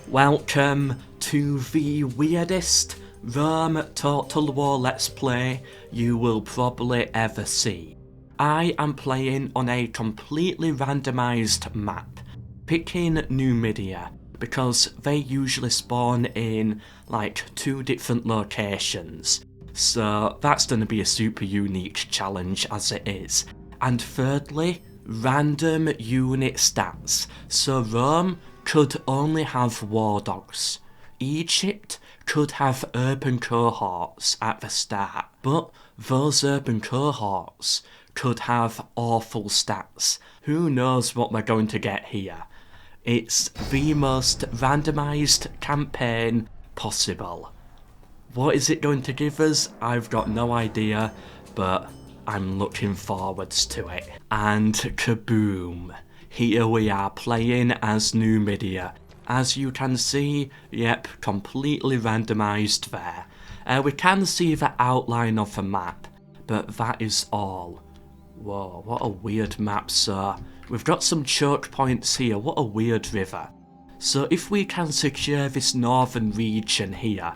Welcome to the weirdest Rome Total War Let's Play you will probably ever see. I am playing on a completely randomised map, picking Numidia, because they usually spawn in like 2 different locations, so that's going to be a super unique challenge as it is. And thirdly, random unit stats, so Rome could only have war dogs. Egypt could have urban cohorts at the start, but those urban cohorts could have awful stats. Who knows what we're going to get here? It's the most randomised campaign possible. What is it going to give us? I've got no idea, but I'm looking forwards to it. And kaboom! Here we are playing as Numidia. As you can see, yep, completely randomised there. We can see the outline of the map, but that is all. Whoa, what a weird map, sir. We've got some choke points here, what a weird river. So if we can secure this northern region here,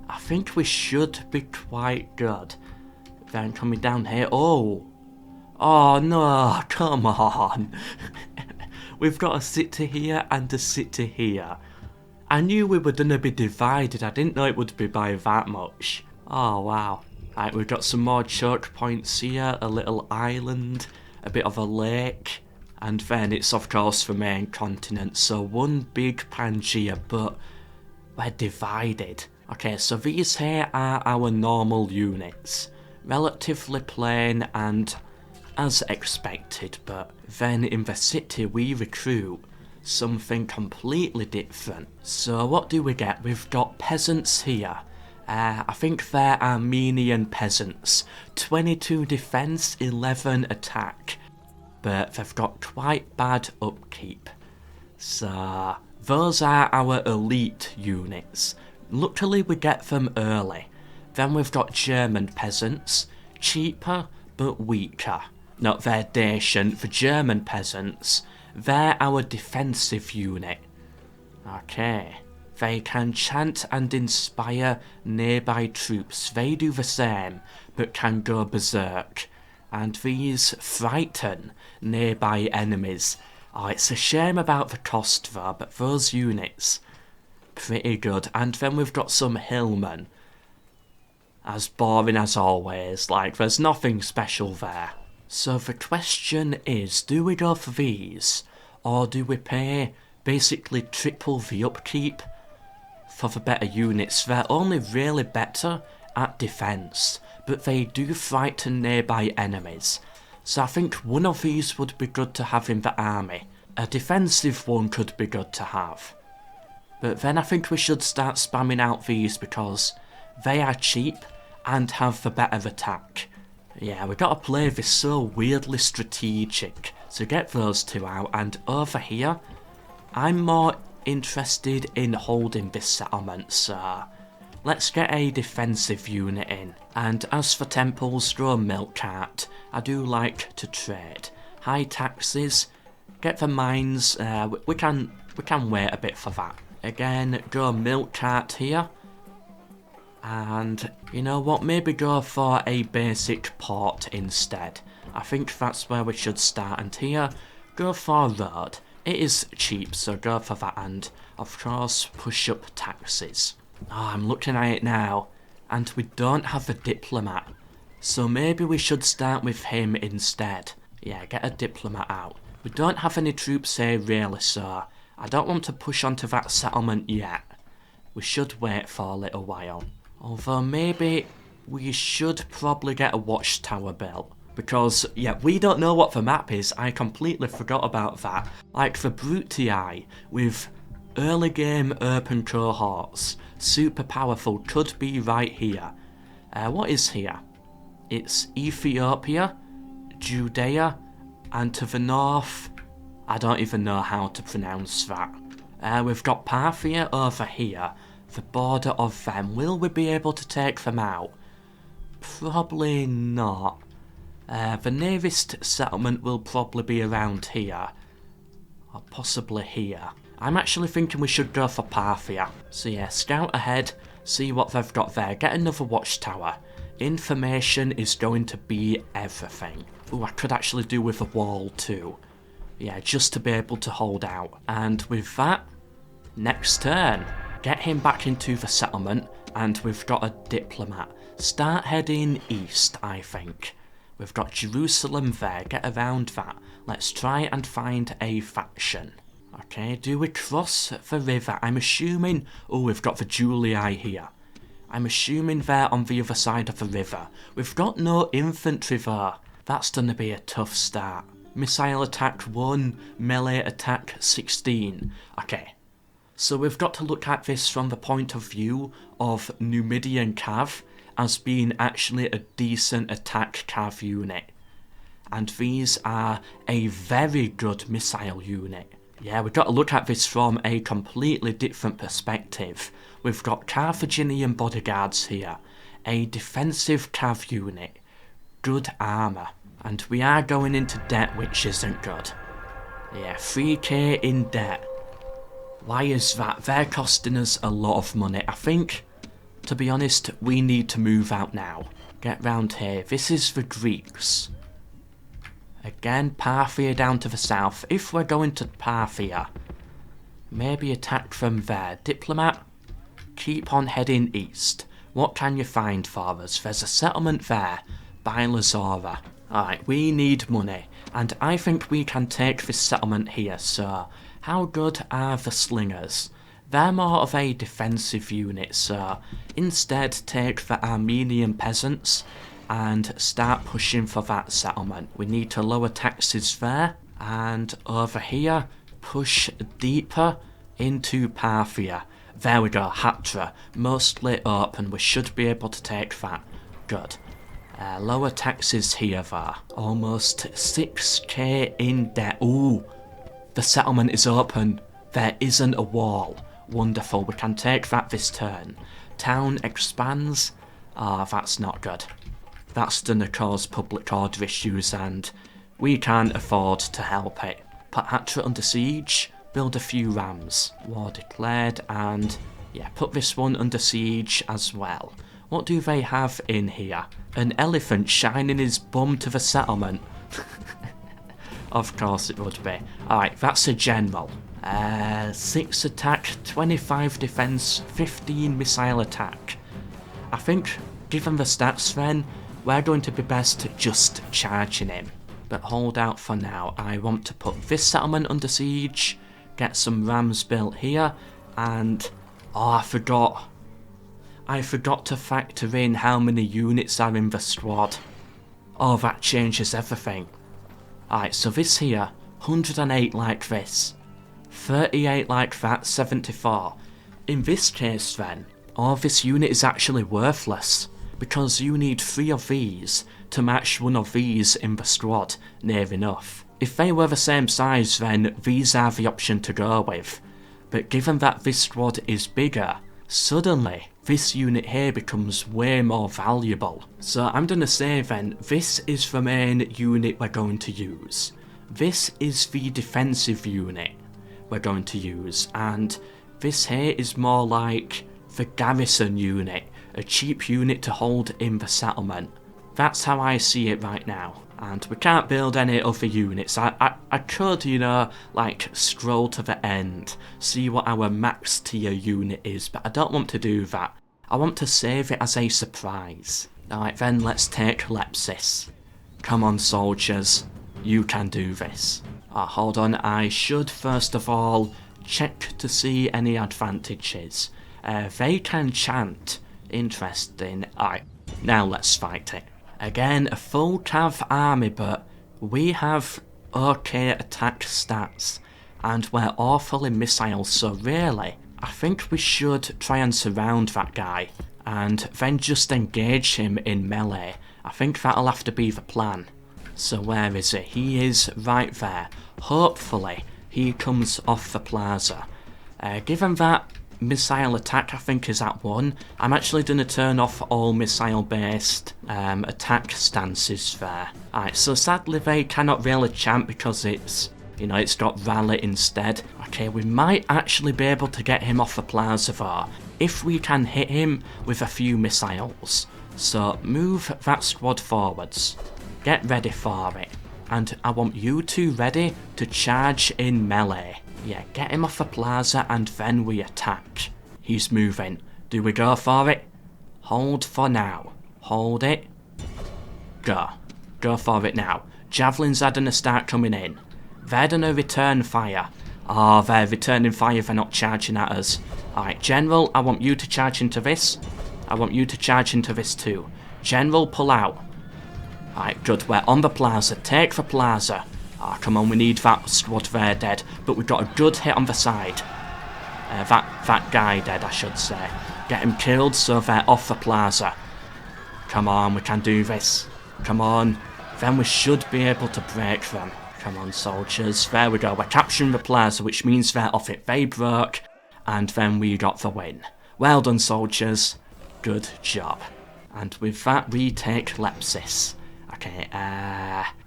I think we should be quite good. Then coming down here, oh no, come on. We've got a city here and a city here. I knew we were going to be divided, I didn't know it would be by that much. Oh wow. Right, we've got some more choke points here, a little island, a bit of a lake, and then it's of course the main continent, so one big Pangea, but we're divided. Okay, so these here are our normal units. Relatively plain and as expected, but then in the city we recruit something completely different. So what do we get? We've got peasants here. I think they're Armenian peasants. 22 defense, 11 attack. But they've got quite bad upkeep. So those are our elite units. Luckily we get them early. Then we've got German peasants. Cheaper but weaker. Not their Dacian, the German peasants. They're our defensive unit. Okay. They can chant and inspire nearby troops. They do the same, but can go berserk. And these frighten nearby enemies. Oh, it's a shame about the cost though, but those units, pretty good. And then we've got some hillmen. As boring as always, like there's nothing special there. So the question is, do we go for these? Or do we pay basically triple the upkeep for the better units? They're only really better at defense, but they do frighten nearby enemies. So I think one of these would be good to have in the army. A defensive one could be good to have. But then I think we should start spamming out these because they are cheap and have the better attack. Yeah, we gotta play this so weirdly strategic to get those 2 out. And over here, I'm more interested in holding this settlement, so let's get a defensive unit in. And as for temples, go milk cart. I do like to trade. High taxes, get the mines, we can wait a bit for that. Again, go milk cart here. And you know what, maybe go for a basic port instead. I think that's where we should start, and here, go for road. It is cheap, so go for that, and of course push up taxes. Oh, I'm looking at it now, and we don't have a diplomat. So maybe we should start with him instead. Yeah, get a diplomat out. We don't have any troops here really, so I don't want to push onto that settlement yet. We should wait for a little while. Although maybe we should probably get a watchtower built. Because, yeah, we don't know what the map is. I completely forgot about that. Like the Brutii with early game urban cohorts. Super powerful. Could be right here. What is here? It's Ethiopia, Judea, and to the north, I don't even know how to pronounce that. We've got Parthia over here. The border of them. Will we be able to take them out? Probably not. The nearest settlement will probably be around here. Or possibly here. I'm actually thinking we should go for Parthia. So yeah, scout ahead, see what they've got there, get another watchtower. Information is going to be everything. Ooh, I could actually do with a wall too. Yeah, just to be able to hold out. And with that, next turn, get him back into the settlement, and we've got a diplomat. Start heading east, I think. We've got Jerusalem there, get around that. Let's try and find a faction. Okay, do we cross the river? I'm assuming... Oh, we've got the Julii here. I'm assuming they're on the other side of the river. We've got no infantry there. That's gonna be a tough start. Missile attack 1, melee attack 16. Okay, so we've got to look at this from the point of view of Numidian Cav as being actually a decent attack Cav unit. And these are a very good missile unit. Yeah, we've got to look at this from a completely different perspective. We've got Carthaginian bodyguards here, a defensive Cav unit, good armour, and we are going into debt, which isn't good. Yeah, 3k in debt. Why is that? They're costing us a lot of money. I think, to be honest, we need to move out now. Get round here. This is the Greeks. Again, Parthia down to the south. If we're going to Parthia, maybe attack from there. Diplomat, keep on heading east. What can you find for us? There's a settlement there, by Lazora. Alright, we need money, and I think we can take this settlement here, so how good are the slingers? They're more of a defensive unit, so instead take the Armenian peasants and start pushing for that settlement. We need to lower taxes there, and over here, push deeper into Parthia. There we go, Hatra, mostly open, we should be able to take that. Good. Lower taxes here though. Almost 6k in debt. Ooh, the settlement is open. There isn't a wall. Wonderful, we can take that this turn. Town expands. Ah, that's not good. That's gonna cause public order issues and we can't afford to help it. Put Hatra under siege, build a few rams. War declared, and yeah, put this one under siege as well. What do they have in here? An elephant shining his bum to the settlement. Of course it would be. Alright, that's a general. 6 attack, 25 defense, 15 missile attack. I think, given the stats then, we're going to be best just charging him. But hold out for now. I want to put this settlement under siege, get some rams built here, and... oh, I forgot to factor in how many units are in the squad. Oh, that changes everything. Alright, so this here, 108 like this, 38 like that, 74. In this case then, this unit is actually worthless, because you need 3 of these to match 1 of these in the squad, near enough. If they were the same size then these are the option to go with, but given that this squad is bigger, suddenly this unit here becomes way more valuable. So I'm gonna say then, this is the main unit we're going to use. This is the defensive unit we're going to use, and this here is more like the garrison unit, a cheap unit to hold in the settlement. That's how I see it right now. And we can't build any other units. I could, you know, like scroll to the end, see what our max tier unit is, but I don't want to do that. I want to save it as a surprise. Alright then, let's take Lepsis. Come on soldiers, you can do this. Hold on, I should first of all check to see any advantages. They can chant. Interesting. Alright, now let's fight it. Again, a full cav army, but we have okay attack stats, and we're awful in missiles, so really, I think we should try and surround that guy, and then just engage him in melee. I think that'll have to be the plan. So where is he? He is right there. Hopefully, he comes off the plaza. Given that missile attack I think is at 1, I'm actually going to turn off all missile based attack stances there. Alright, so sadly they cannot really chant because it's You know, it's got rally instead. Okay, we might actually be able to get him off the plaza though, if we can hit him with a few missiles. So move that squad forwards. Get ready for it. And I want you two ready to charge in melee. Yeah, get him off the plaza and then we attack. He's moving. Do we go for it? Hold for now. Hold it. Go. Go for it now. Javelins are gonna start coming in. They're gonna return fire. Oh, they're returning fire, they're not charging at us. Alright, General, I want you to charge into this. I want you to charge into this too. General, pull out. Alright, good, we're on the plaza. Take the plaza. Ah, oh, come on, we need that squad there dead. But we've got a good hit on the side. That guy dead, I should say. Get him killed so they're off the plaza. Come on, we can do this. Come on. Then we should be able to break them. Come on, soldiers. There we go. We're capturing the plaza, which means they're off it. They broke, and then we got the win. Well done, soldiers. Good job. And with that, we take Lepsis. Okay,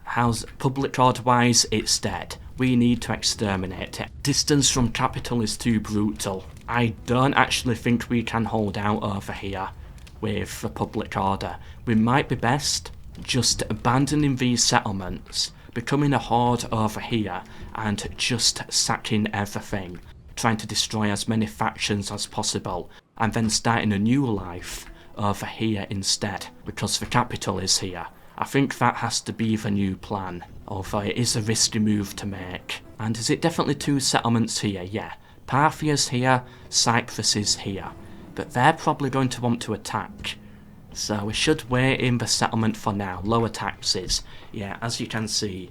how's public order-wise? It's dead. We need to exterminate it. Distance from capital is too brutal. I don't actually think we can hold out over here with the public order. We might be best just abandoning these settlements, becoming a horde over here, and just sacking everything, trying to destroy as many factions as possible, and then starting a new life over here instead, because the capital is here. I think that has to be the new plan, although it is a risky move to make. And is it definitely 2 settlements here? Yeah. Parthia's here, Cyprus is here. But they're probably going to want to attack. So we should wait in the settlement for now. Lower taxes. Yeah, as you can see,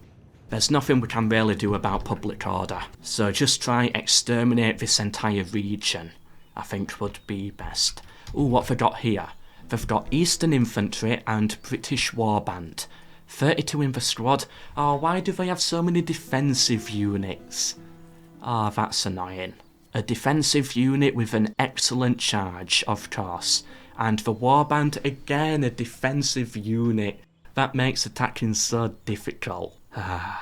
there's nothing we can really do about public order. So just try exterminate this entire region, I think would be best. Ooh, what have they got here? They've got Eastern Infantry and British Warband. 32 in the squad. Oh, why do they have so many defensive units? Ah, oh, that's annoying. A defensive unit with an excellent charge, of course. And the Warband, again, a defensive unit. That makes attacking so difficult. Oh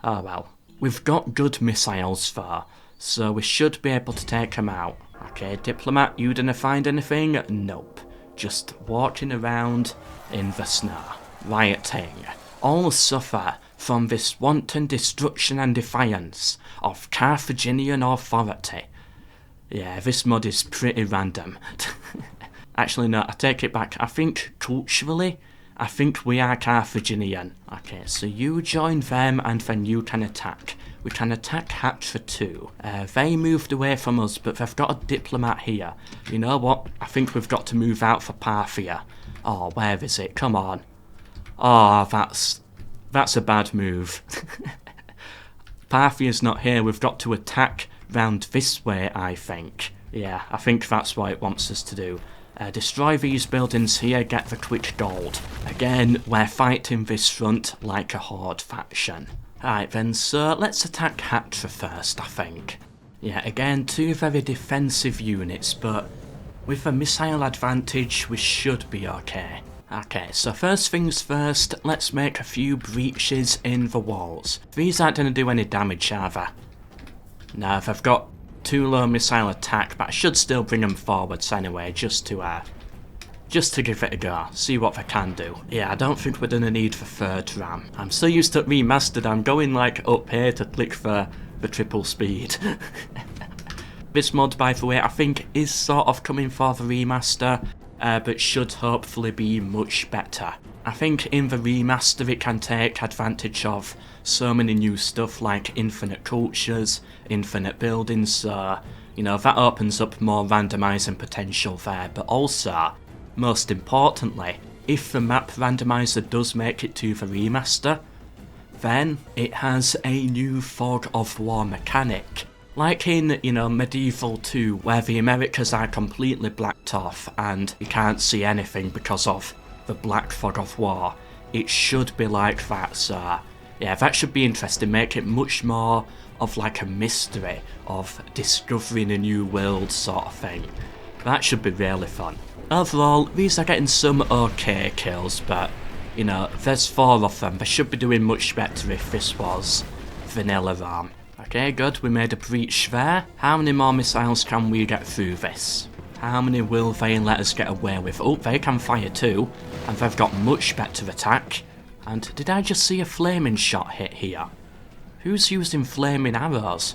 well. We've got good missiles though, so we should be able to take them out. Okay, Diplomat, you didn't find anything? Nope. Just walking around in the snow. Rioting. All suffer from this wanton destruction and defiance of Carthaginian authority. Yeah, this mod is pretty random. Actually, no, I take it back. I think culturally, I think we are Carthaginian. Okay, so you join them and then you can attack. We can attack Hatra too. They moved away from us, but they've got a diplomat here. You know what? I think we've got to move out for Parthia. Oh, where is it? Come on. Oh, that's a bad move. Parthia's not here. We've got to attack round this way, I think. Yeah, I think that's what it wants us to do. Destroy these buildings here, get the quick gold. Again, we're fighting this front like a horde faction. Alright then, so let's attack Hatra first, I think. Yeah, again, 2 very defensive units, but with a missile advantage, we should be okay. Okay, so first things first, let's make a few breaches in the walls. These aren't going to do any damage, are they? No, they've got too low missile attack, but I should still bring them forwards anyway, just to give it a go, see what they can do. Yeah, I don't think we're gonna need the 3rd RAM. I'm so used to remastered, I'm going like up here to click for the triple speed. This mod, by the way, I think is sort of coming for the remaster, but should hopefully be much better. I think in the remaster it can take advantage of so many new stuff like infinite cultures, infinite buildings, so, you know, that opens up more randomising potential there, but also, most importantly, if the map randomizer does make it to the remaster, then it has a new fog of war mechanic. Like in, you know, Medieval 2, where the Americas are completely blacked off and you can't see anything because of the black fog of war. It should be like that, so yeah, that should be interesting, make it much more of like a mystery of discovering a new world sort of thing. That should be really fun. Overall, these are getting some okay kills, but, you know, there's 4 of them. They should be doing much better if this was vanilla RAM. Okay, good, we made a breach there. How many more missiles can we get through this? How many will they let us get away with? Oh, they can fire too, and they've got much better attack. And did I just see a flaming shot hit here? Who's using flaming arrows?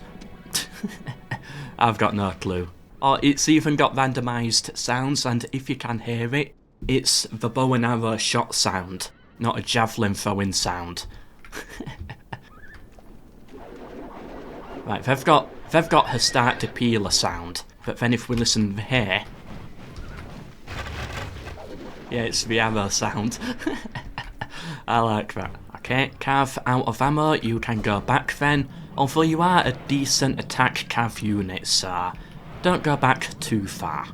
I've got no clue. Oh, it's even got randomised sounds, and if you can hear it, it's the bow and arrow shot sound, not a javelin throwing sound. Right, they've got her start to peeler sound, but then if we listen here, yeah, it's the arrow sound. I like that. Okay, Cav out of ammo, you can go back then, although you are a decent attack Cav unit, so don't go back too far.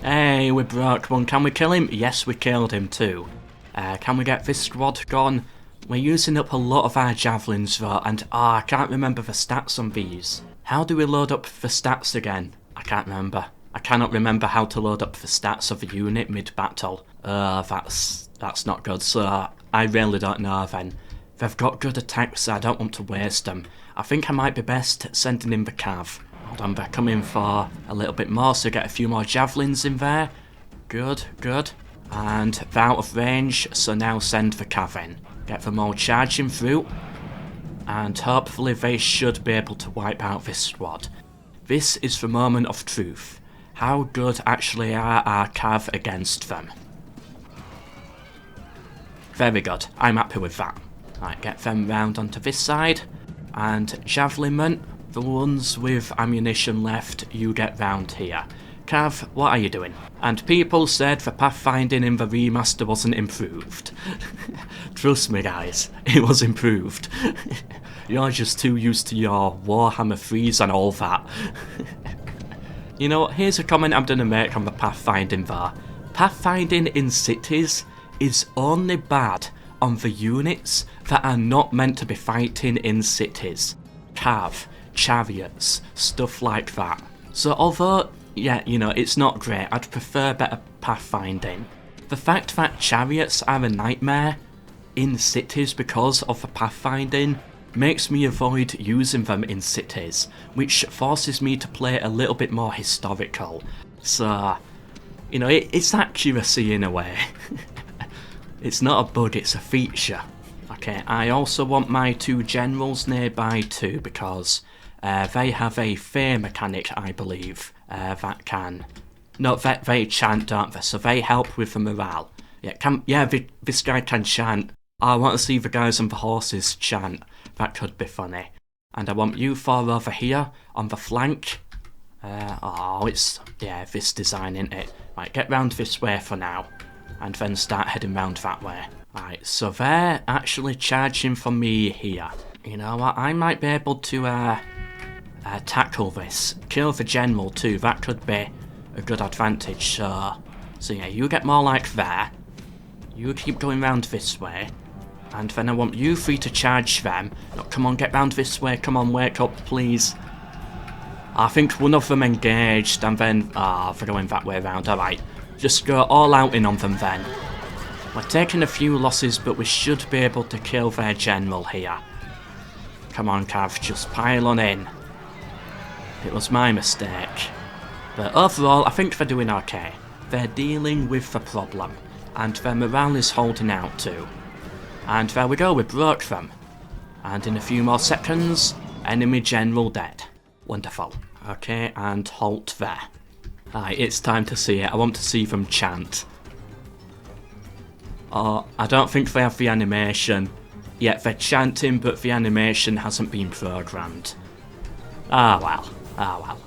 Hey, we broke one, can we kill him? Yes, we killed him too. Can we get this squad gone? We're using up a lot of our javelins though, and I can't remember the stats on these. How do we load up the stats again? I can't remember. I cannot remember how to load up the stats of a unit mid-battle. That's not good, so I really don't know then. They've got good attacks, so I don't want to waste them. I think I might be best sending in the Cav. Hold on, they're coming for a little bit more, so get a few more javelins in there. Good, good. And they're out of range, so now send the Cav in. Get them all charging through, and hopefully they should be able to wipe out this squad. This is the moment of truth. How good actually are our Cav against them? Very good, I'm happy with that. Right, get them round onto this side, and javelin men, the ones with ammunition left, you get round here. Cav, what are you doing? And people said the pathfinding in the remaster wasn't improved. Trust me guys, it was improved. You're just too used to your Warhammer 3s and all that. You know what, here's a comment I'm gonna make on the pathfinding there. Pathfinding in cities is only bad on the units that are not meant to be fighting in cities. Cav, chariots, stuff like that. So although, yeah, you know, it's not great, I'd prefer better pathfinding. The fact that chariots are a nightmare in cities because of the pathfinding makes me avoid using them in cities, which forces me to play a little bit more historical. So, you know, it's accuracy in a way. It's not a bug, it's a feature. Okay, I also want my two generals nearby too, because they have a fear mechanic, I believe, that can... No, they chant, don't they? So they help with the morale. Yeah, this guy can chant. I want to see the guys on the horses chant. That could be funny. And I want you four over here on the flank. Yeah, this design, isn't it? Right, get round this way for now. And then start heading round that way. Right, so they're actually charging for me here. You know what, I might be able to tackle this. Kill the general too, that could be a good advantage. So yeah, you get more like there. You keep going round this way. And then I want you three to charge them. No, come on, get round this way, come on, wake up, please. I think one of them engaged, and then... they're going that way round, alright. Just go all out in on them then. We're taking a few losses, but we should be able to kill their general here. Come on, Cav, just pile on in. It was my mistake. But overall, I think they're doing okay. They're dealing with the problem, and their morale is holding out too. And there we go, we broke them. And in a few more seconds, enemy general dead. Wonderful. Okay, and halt there. Alright, it's time to see it. I want to see them chant. Oh, I don't think they have the animation. Yeah, they're chanting, but the animation hasn't been programmed. Ah well.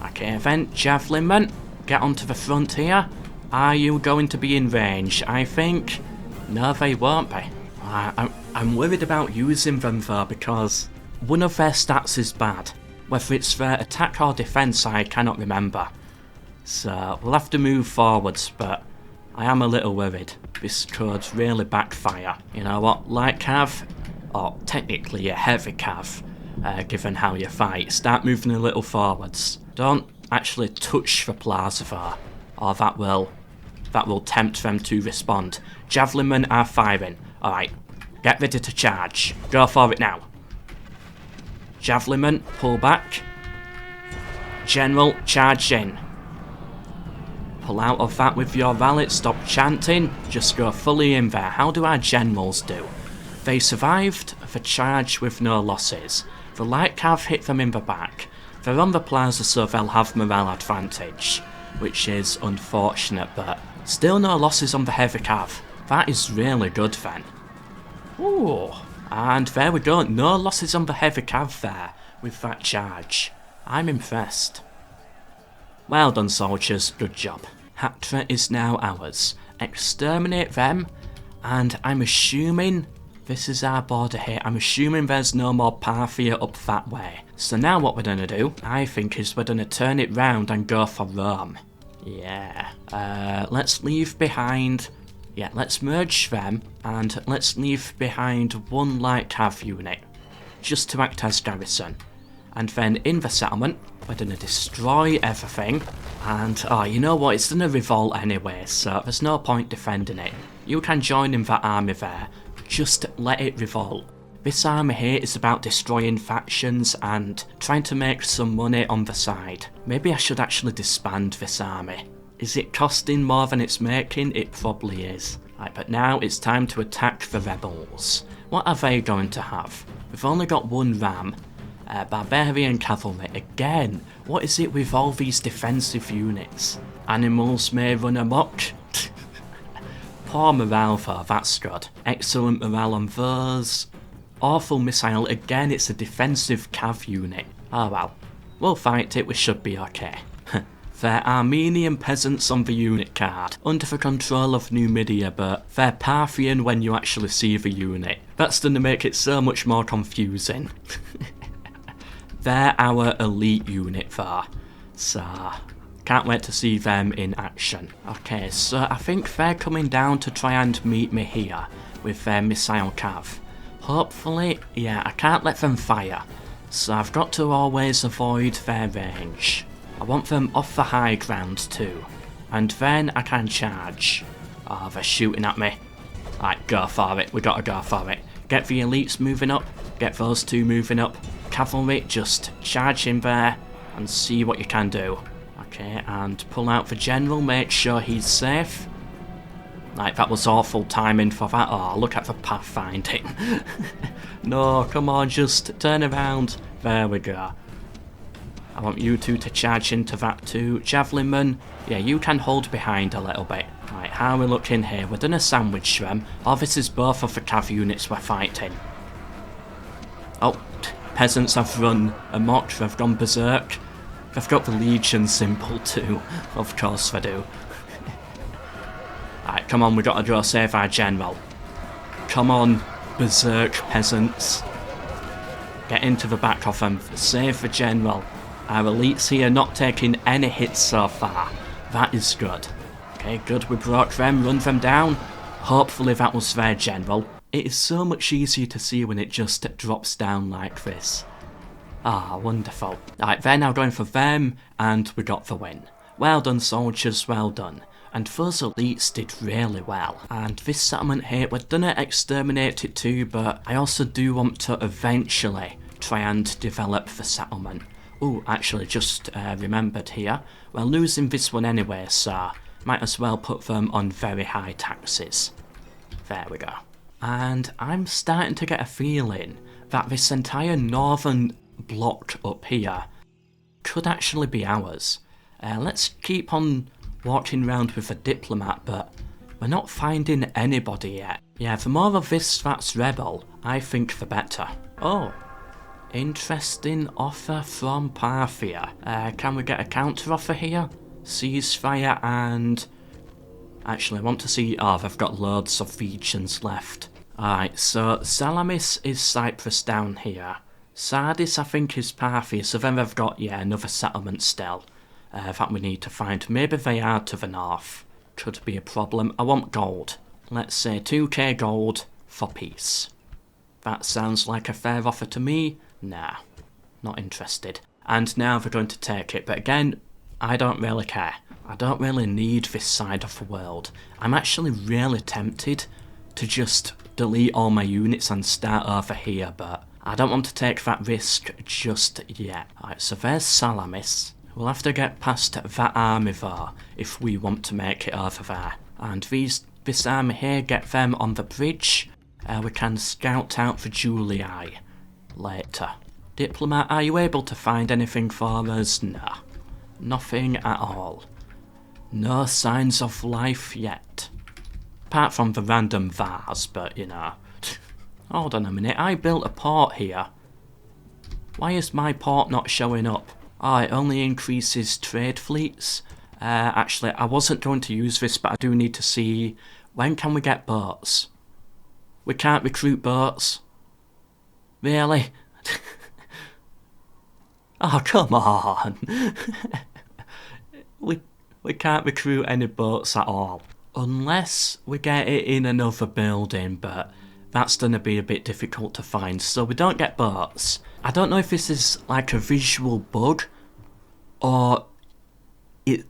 Okay then, javelin men, get onto the front here. Are you going to be in range? I think... No, they won't be. I'm worried about using them though, because one of their stats is bad. Whether it's their attack or defense, I cannot remember. So we'll have to move forwards, but I am a little worried. This could really backfire. You know what, light cav, or technically a heavy cav, given how you fight, start moving a little forwards. Don't actually touch the plaza though, or that will tempt them to respond. Javelin men are firing. Alright, get ready to charge. Go for it now. Javelin, pull back. General, charge in. Pull out of that with your valet, stop chanting, just go fully in there. How do our generals do? They survived the charge with no losses. The light cav hit them in the back. They're on the plaza, so they'll have morale advantage, which is unfortunate, but still no losses on the heavy cav. That is really good then. Ooh, and there we go, no losses on the heavy cav there with that charge. I'm impressed. Well done, soldiers, good job. Hatra is now ours. Exterminate them, and I'm assuming this is our border here. I'm assuming there's no more Parthia up that way. So now what we're gonna do, I think, is we're gonna turn it round and go for Rome. Yeah. Let's leave behind... Yeah, let's merge them, and let's leave behind one light cav unit, just to act as garrison. And then in the settlement, we're gonna destroy everything, and, oh, you know what, it's gonna revolt anyway, so there's no point defending it. You can join in that army there, just let it revolt. This army here is about destroying factions and trying to make some money on the side. Maybe I should actually disband this army. Is it costing more than it's making? It probably is. Right, but now it's time to attack the rebels. What are they going to have? We've only got one ram. Barbarian cavalry. Again, what is it with all these defensive units? Animals may run amok. Poor morale though, that's good. Excellent morale on those. Awful missile. Again, it's a defensive cav unit. Oh well. We'll fight it, we should be okay. They're Armenian peasants on the unit card, under the control of Numidia, but they're Parthian when you actually see the unit. That's going to make it so much more confusing. They're our elite unit though, so can't wait to see them in action. Okay, so I think they're coming down to try and meet me here with their missile cav. Hopefully, yeah, I can't let them fire, so I've got to always avoid their range. I want them off the high ground too, and then I can charge. Oh, they're shooting at me. Right, go for it, we gotta go for it. Get the elites moving up, get those two moving up. Cavalry, just charge in there and see what you can do. Okay, and pull out the general, make sure he's safe. Right, that was awful timing for that. Oh, look at the pathfinding. No, come on, just turn around. There we go. I want you two to charge into that too. Javelin, yeah, you can hold behind a little bit. Right, how are we looking here? We're gonna sandwich them. Oh, this is both of the cav units we're fighting. Oh, peasants have run amok, they've gone berserk. They've got the Legion symbol too. Of course they do. Right, come on, we gotta go save our general. Come on, berserk peasants. Get into the back of them, save the general. Our elites here not taking any hits so far. That is good. Okay, good, we broke them, run them down. Hopefully that was their general. It is so much easier to see when it just drops down like this. Ah, wonderful. Right, they're now going for them, and we got the win. Well done, soldiers, well done. And those elites did really well. And this settlement here, we're gonna exterminate it too, but I also do want to eventually try and develop the settlement. Oh, actually, just remembered here, we're losing this one anyway, so might as well put them on very high taxes. There we go. And I'm starting to get a feeling that this entire northern block up here could actually be ours. Let's keep on walking around with a diplomat, but we're not finding anybody yet. Yeah, the more of this that's rebel, I think the better. Oh. Interesting offer from Parthia. Can we get a counter offer here? Ceasefire and... Actually, I want to see... Oh, they've got loads of regions left. Alright, so Salamis is Cyprus down here. Sardis, I think, is Parthia, so then they've got, yeah, another settlement still. That we need to find. Maybe they are to the north. Could be a problem. I want gold. Let's say 2k gold for peace. That sounds like a fair offer to me. Nah, not interested. And now they're going to take it, but again, I don't really care. I don't really need this side of the world. I'm actually really tempted to just delete all my units and start over here, but I don't want to take that risk just yet. Alright, so there's Salamis. We'll have to get past that army there if we want to make it over there. And this army here, get them on the bridge. We can scout out for Julii later. Diplomat, are you able to find anything for us? No. Nothing at all. No signs of life yet. Apart from the random vase, but you know. Hold on a minute, I built a port here. Why is my port not showing up? Oh, it only increases trade fleets. Actually, I wasn't going to use this, but I do need to see, when can we get boats? We can't recruit boats. Really? Oh, come on. we can't recruit any boats at all. Unless we get it in another building, but that's going to be a bit difficult to find, so we don't get boats. I don't know if this is like a visual bug, or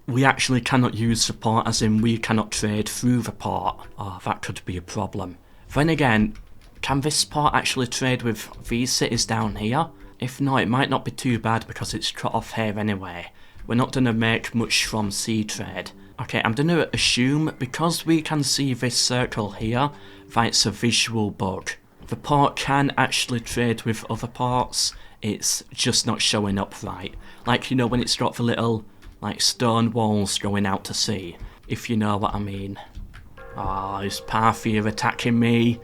we actually cannot use the port, as in we cannot trade through the port. Oh, that could be a problem. Then again, can this port actually trade with these cities down here? If not, it might not be too bad because it's cut off here anyway. We're not going to make much from sea trade. Okay, I'm going to assume, because we can see this circle here, that it's a visual bug. The port can actually trade with other ports, it's just not showing up right. Like, you know, when it's got the little, like, stone walls going out to sea, if you know what I mean. Oh, is Parthia attacking me?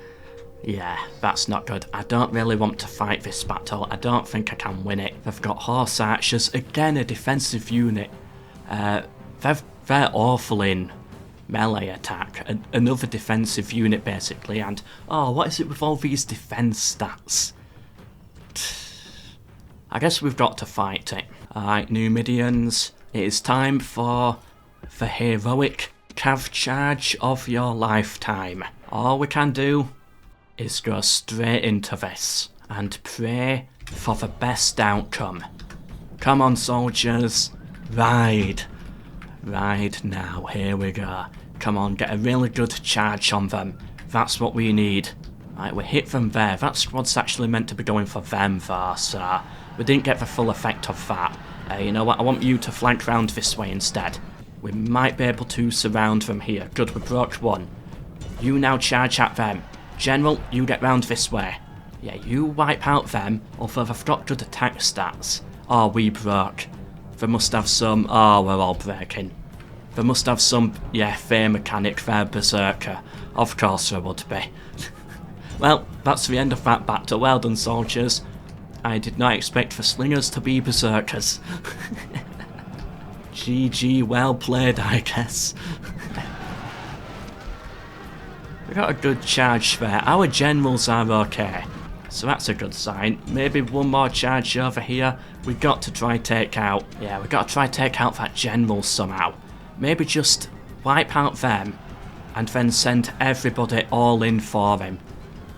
Yeah, that's not good. I don't really want to fight this battle. I don't think I can win it. They've got horse archers, again a defensive unit. They're awful in melee attack. Another defensive unit basically, and oh, what is it with all these defense stats? I guess we've got to fight it. Alright, Numidians, it is time for the heroic cav charge of your lifetime. All we can do is go straight into this and pray for the best outcome. Come on, soldiers, ride. Ride now, here we go. Come on, get a really good charge on them. That's what we need. Right, we hit them there. That squad's actually meant to be going for them there, so we didn't get the full effect of that. You know what, I want you to flank round this way instead. We might be able to surround them here. Good, we broke one. You now charge at them. General, you get round this way. Yeah, you wipe out them, although they've got good attack stats. Oh, we broke. They must have some... Oh, we're all breaking. They must have some... Yeah, Fey mechanic there, Berserker. Of course there would be. Well, that's the end of that battle. Well done, soldiers. I did not expect the slingers to be Berserkers. GG, well played, I guess. We got a good charge there. Our generals are okay, so that's a good sign. Maybe one more charge over here. We got to try take out... Yeah, we got to try take out that general somehow. Maybe just wipe out them, and then send everybody all in for him.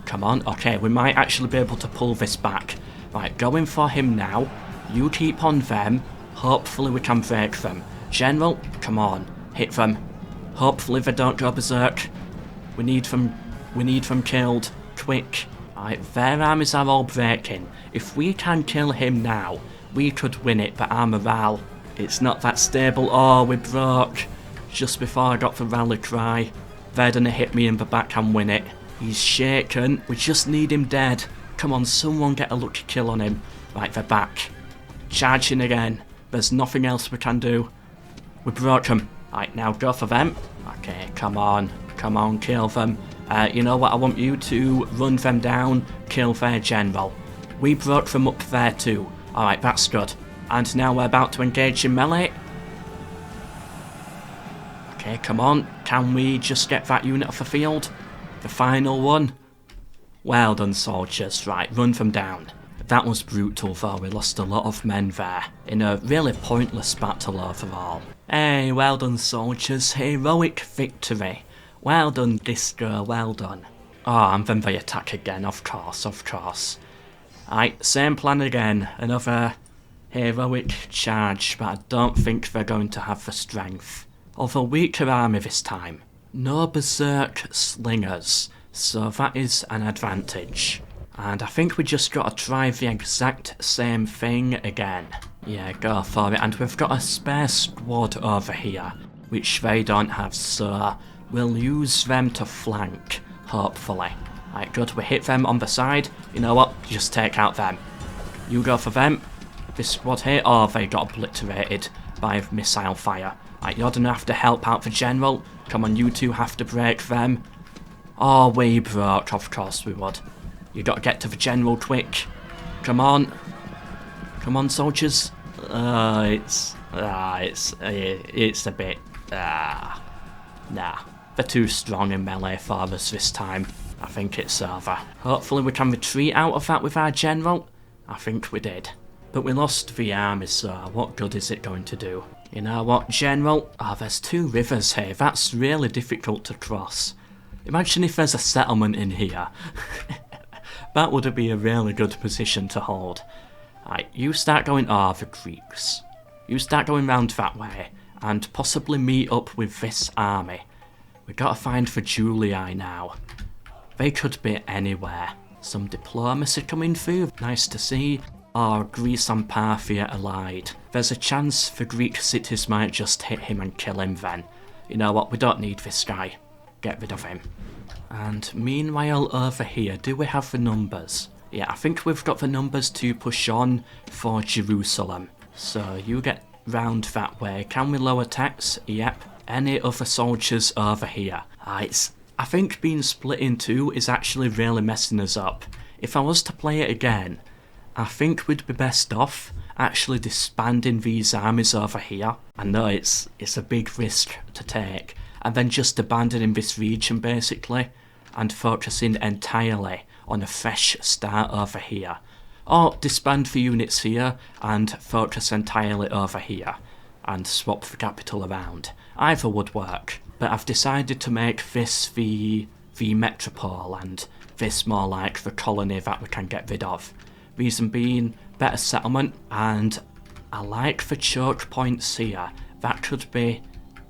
Come on, okay, we might actually be able to pull this back. Right, going for him now. You keep on them. Hopefully we can break them. General, come on, hit them. Hopefully they don't go berserk. We need them killed, quick. Right, their armies are all breaking. If we can kill him now, we could win it, but our morale, it's not that stable. Oh, we broke. Just before I got the rally cry. They're gonna hit me in the back and win it. He's shaken, we just need him dead. Come on, someone get a lucky kill on him. Right, they're back. Charging again. There's nothing else we can do. We broke them. Right, now go for them. Okay, come on, kill them. You know what, I want you to run them down, kill their general. We broke them up there too. Alright, that's good. And now we're about to engage in melee. Okay, come on, can we just get that unit off the field? The final one? Well done, soldiers. Right, run them down. That was brutal though, we lost a lot of men there, in a really pointless battle overall. Hey, well done, soldiers, heroic victory. Well done, Disco, well done. Oh, and then they attack again, of course, of course. Right, same plan again, another heroic charge, but I don't think they're going to have the strength. Of a weaker army this time. No berserk slingers, so that is an advantage. And I think we just got to try the exact same thing again. Yeah, go for it. And we've got a spare squad over here, which they don't have, so we'll use them to flank, hopefully. Right, good, we hit them on the side. You know what, just take out them. You go for them. This squad here, oh, they got obliterated by missile fire. Right, you're gonna have to help out the general. Come on, you two have to break them. Oh, we broke, of course we would. You got to get to the general quick. Come on. Come on, soldiers. It's a bit, nah. They're too strong in melee for us this time. I think it's over. Hopefully we can retreat out of that with our general. I think we did. But we lost the army, so what good is it going to do? You know what, general? Oh, there's 2 rivers here. That's really difficult to cross. Imagine if there's a settlement in here. That would be a really good position to hold. Right, you start going, the Greeks. You start going round that way, and possibly meet up with this army. We gotta find the Julii now. They could be anywhere. Some diplomacy coming through, nice to see. Or Greece and Parthia allied. There's a chance the Greek cities might just hit him and kill him then. You know what, we don't need this guy. Get rid of him. And meanwhile over here, do we have the numbers? Yeah, I think we've got the numbers to push on for Jerusalem. So you get round that way. Can we lower tax? Yep. Any other soldiers over here? I think being split in 2 is actually really messing us up. If I was to play it again, I think we'd be best off actually disbanding these armies over here. I know it's a big risk to take. And then just abandoning this region basically, and focusing entirely on a fresh start over here. Or disband the units here and focus entirely over here, and swap the capital around. Either would work, but I've decided to make this the metropole, and this more like the colony that we can get rid of. Reason being, better settlement, and I like the choke points here. That could be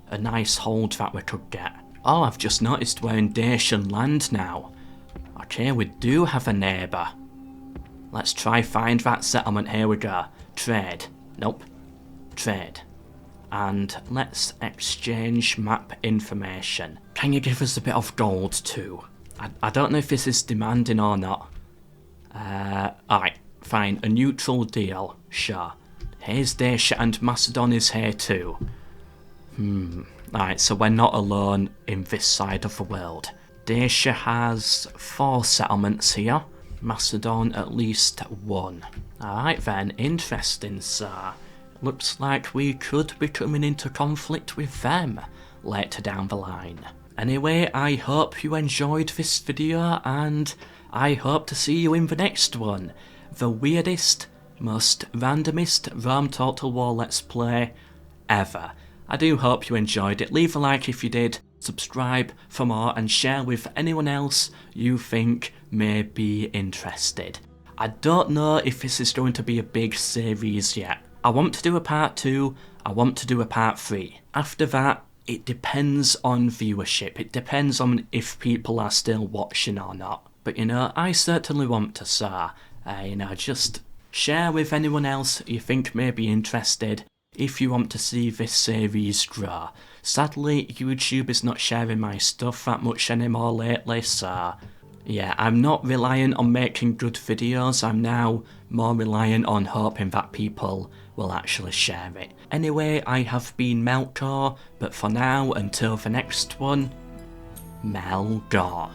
a nice hold that we could get. Oh, I've just noticed we're in Dacian land now. Okay, we do have a neighbour. Let's try find that settlement. Here we go. Trade. Nope. Trade. And let's exchange map information. Can you give us a bit of gold too? I don't know if this is demanding or not. Alright, fine. A neutral deal. Sure. Here's Dacia and Macedon is here too. Alright, so we're not alone in this side of the world. Dacia has 4 settlements here. Macedon at least 1. Alright then, interesting, sir. Looks like we could be coming into conflict with them later down the line. Anyway, I hope you enjoyed this video, and I hope to see you in the next one. The weirdest, most randomest Rome Total War Let's Play ever. I do hope you enjoyed it. Leave a like if you did, subscribe for more, and share with anyone else you think may be interested. I don't know if this is going to be a big series yet. I want to do a part 2, I want to do a part 3. After that, it depends on viewership. It depends on if people are still watching or not. But you know, I certainly want to, so, just share with anyone else you think may be interested if you want to see this series grow. Sadly, YouTube is not sharing my stuff that much anymore lately, so yeah, I'm not reliant on making good videos. I'm now more reliant on hoping that people will actually share it. Anyway, I have been MELKOR, but for now, until the next one, MELKOR.